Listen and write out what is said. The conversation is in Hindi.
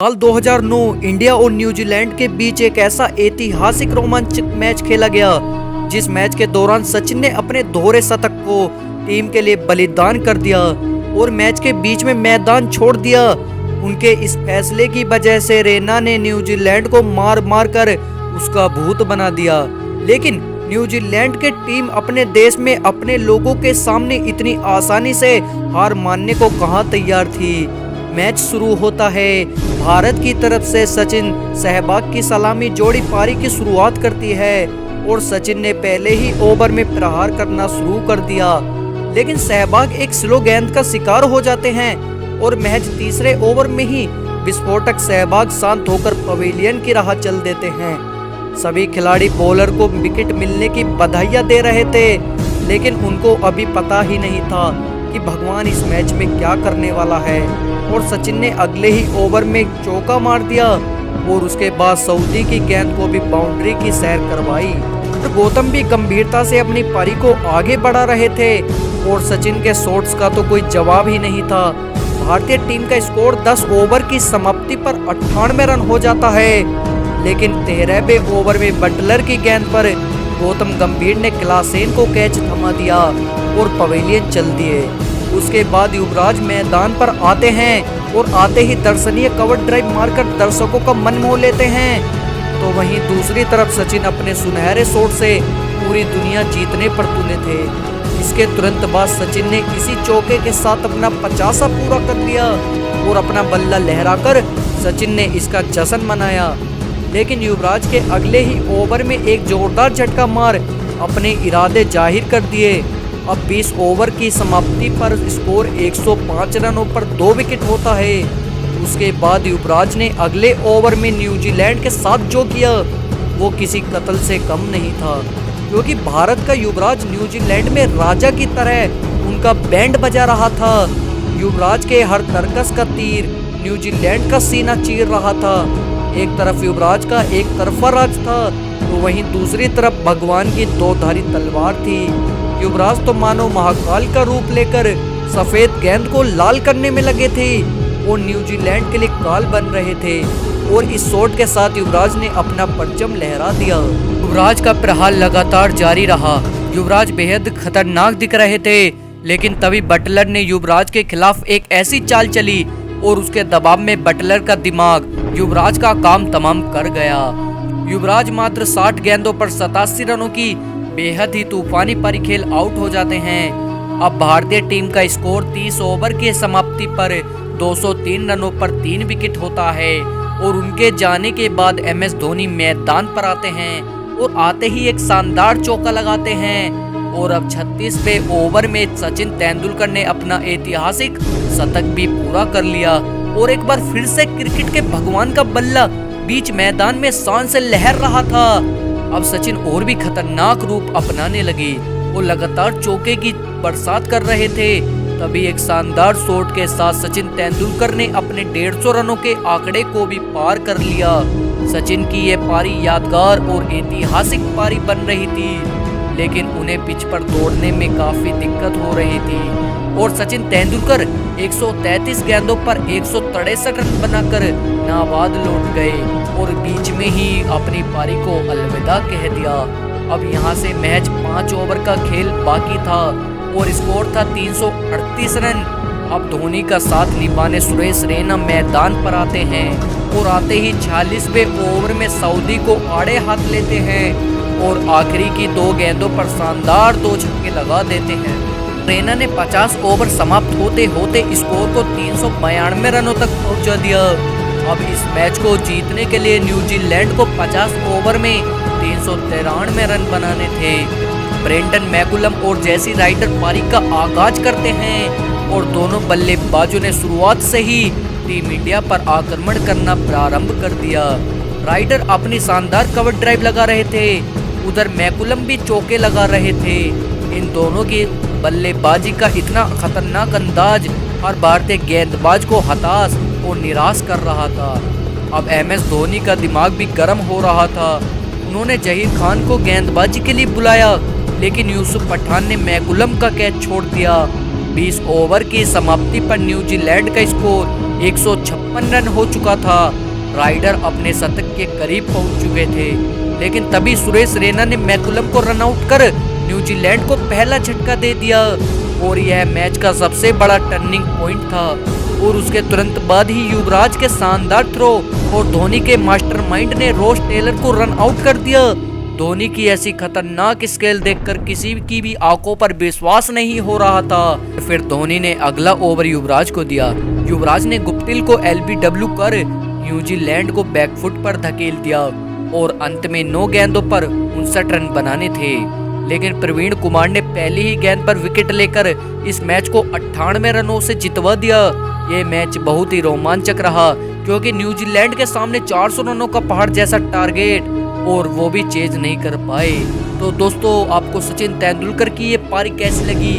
साल 2009 इंडिया और न्यूजीलैंड के बीच एक ऐसा ऐतिहासिक रोमांचक मैच खेला गया जिस मैच के दौरान सचिन ने अपने दोहरे शतक को टीम के लिए बलिदान कर दिया और मैच के बीच में मैदान छोड़ दिया। उनके इस फैसले की वजह से रैना ने न्यूजीलैंड को मार मार कर उसका भूत बना दिया, लेकिन न्यूजीलैंड की टीम अपने देश में अपने लोगों के सामने इतनी आसानी से हार मानने को कहां तैयार थी। मैच शुरू होता है। भारत की तरफ से सचिन सहवाग की सलामी जोड़ी पारी की शुरुआत करती है और सचिन ने पहले ही ओवर में प्रहार करना शुरू कर दिया, लेकिन सहवाग एक स्लो गेंद का शिकार हो जाते हैं और महज तीसरे ओवर में ही विस्फोटक सहवाग शांत होकर पवेलियन की राह चल देते हैं। सभी खिलाड़ी बॉलर को विकेट मिलने की बधाइयां दे रहे थे, लेकिन उनको अभी पता ही नहीं था कि भगवान इस मैच में क्या करने वाला है। और सचिन ने अगले ही ओवर में चौका मार दिया और उसके बाद सऊदी की गेंद को भी बाउंड्री की सैर करवाई। तो गौतम भी गंभीरता से अपनी पारी को आगे बढ़ा रहे थे और सचिन के शॉट्स का तो कोई जवाब ही नहीं था। भारतीय टीम का स्कोर 10 ओवर की समाप्ति पर 98 रन हो जाता है, लेकिन 13वें ओवर में बटलर की गेंद पर गौतम गंभीर ने क्लासेन को कैच थमा दिया और पवेलियन चल दिए। उसके बाद युवराज मैदान पर आते हैं और आते ही दर्शनीय कवर ड्राइव मारकर दर्शकों का मन मोह लेते हैं। तो वहीं दूसरी तरफ सचिन अपने सुनहरे शॉट से पूरी दुनिया जीतने पर तुले थे। इसके तुरंत बाद सचिन ने इसी चौके के साथ अपना 50वां पूरा कर लिया और अपना बल्ला लहराकर सचिन ने इसका जश्न मनाया, लेकिन युवराज के अगले ही ओवर में एक जोरदार झटका मार अपने इरादे जाहिर कर दिए। अब 20 ओवर की समाप्ति पर स्कोर 105 रनों पर 2 विकेट होता है। उसके बाद युवराज ने अगले ओवर में न्यूजीलैंड के साथ जो किया वो किसी कत्ल से कम नहीं था, क्योंकि भारत का युवराज न्यूजीलैंड में राजा की तरह उनका बैंड बजा रहा था। युवराज के हर तरकस का तीर न्यूजीलैंड का सीना चीर रहा था। एक तरफ युवराज का एक तरफा राज था, तो वहीं दूसरी तरफ भगवान की दोधारी तलवार थी। युवराज तो मानो महाकाल का रूप लेकर सफेद गेंद को लाल करने में लगे थे और न्यूजीलैंड के लिए काल बन रहे थे, और इस शॉट के साथ युवराज ने अपना परचम लहरा दिया। युवराज का प्रहार लगातार जारी रहा। युवराज बेहद खतरनाक दिख रहे थे, लेकिन तभी बटलर ने युवराज के खिलाफ एक ऐसी चाल चली और उसके दबाव में बटलर का दिमाग युवराज का काम तमाम कर गया। युवराज मात्र 60 गेंदों पर 87 रनों की बेहद ही तूफानी पारी खेल आउट हो जाते हैं। अब भारतीय टीम का स्कोर 30 ओवर की समाप्ति पर 203 रनों पर 3 विकेट होता है और उनके जाने के बाद MS धोनी मैदान पर आते हैं और आते ही एक शानदार चौका लगाते हैं। और अब 36वें ओवर में सचिन तेंदुलकर ने अपना ऐतिहासिक शतक भी पूरा कर लिया और एक बार फिर से क्रिकेट के भगवान का बल्ला बीच मैदान में शान से लहर रहा था। अब सचिन और भी खतरनाक रूप अपनाने लगे और लगातार चौके की बरसात कर रहे थे। तभी एक शानदार शॉट के साथ सचिन तेंदुलकर ने अपने 150 रनों के आंकड़े को भी पार कर लिया। सचिन की ये पारी यादगार और ऐतिहासिक पारी बन रही थी, लेकिन उन्हें पिच पर दौड़ने में काफी दिक्कत हो रही थी और सचिन तेंदुलकर 133 गेंदों पर 163 रन बनाकर नाबाद लौट गए और बीच में ही अपनी पारी को अलविदा कह दिया। अब यहां से मैच 5 ओवर का खेल बाकी था और स्कोर था 338 रन। अब धोनी का साथ निभाने सुरेश रैना मैदान पर आते हैं और आते ही 46वें ओवर में सऊदी को आड़े हाथ लेते हैं और आखिरी की 2 गेंदों पर शानदार 2 छक्के लगा देते हैं। रैना ने 50 ओवर समाप्त होते होते स्कोर को 392 रनों तक पहुंचा दिया। अब इस मैच को जीतने के लिए न्यूजीलैंड को 50 ओवर में 393 रन बनाने थे। ब्रेंडन मैकुलम और जेसी राइडर पारी का आगाज करते हैं और दोनों बल्लेबाजों ने शुरुआत से ही टीम इंडिया पर आक्रमण करना प्रारंभ कर दिया। राइडर अपनी शानदार कवर ड्राइव लगा रहे थे, उधर मैकुलम भी चौके लगा रहे थे। इन दोनों की बल्लेबाजी का इतना खतरनाक अंदाज हर भारतीय गेंदबाज को हताश और निराश कर रहा था। अब MS धोनी का दिमाग भी गर्म हो रहा था। उन्होंने जहीर खान को गेंदबाजी के लिए बुलाया, लेकिन यूसुफ पठान ने मैकुलम का कैच छोड़ दिया। 20 ओवर की समाप्ति पर न्यूजीलैंड का स्कोर 156 रन हो चुका था। राइडर अपने शतक के करीब पहुंच चुके थे, लेकिन तभी सुरेश रैना ने मैकुलम को रन आउट कर न्यूजीलैंड को पहला झटका दे दिया और यह मैच का सबसे बड़ा टर्निंग पॉइंट था। और उसके तुरंत बाद ही युवराज के शानदार थ्रो और धोनी के मास्टरमाइंड ने रॉस टेलर को रन आउट कर दिया। धोनी की ऐसी खतरनाक स्केल देखकर किसी की भी आंखों पर विश्वास नहीं हो रहा था। फिर धोनी ने अगला ओवर युवराज को दिया। युवराज ने गुप्टिल को एलबीडब्ल्यू कर न्यूजीलैंड को बैकफुट पर धकेल दिया और अंत में 9 गेंदों पर 59 रन बनाने थे। लेकिन प्रवीण कुमार ने पहली ही गेंद पर विकेट लेकर इस मैच को 98 रनों से जितवा दिया। ये मैच बहुत ही रोमांचक रहा, क्योंकि न्यूजीलैंड के सामने 400 रनों का पहाड़ जैसा टारगेट और वो भी चेज नहीं कर पाए। तो दोस्तों, आपको सचिन तेंदुलकर की ये पारी कैसी लगी?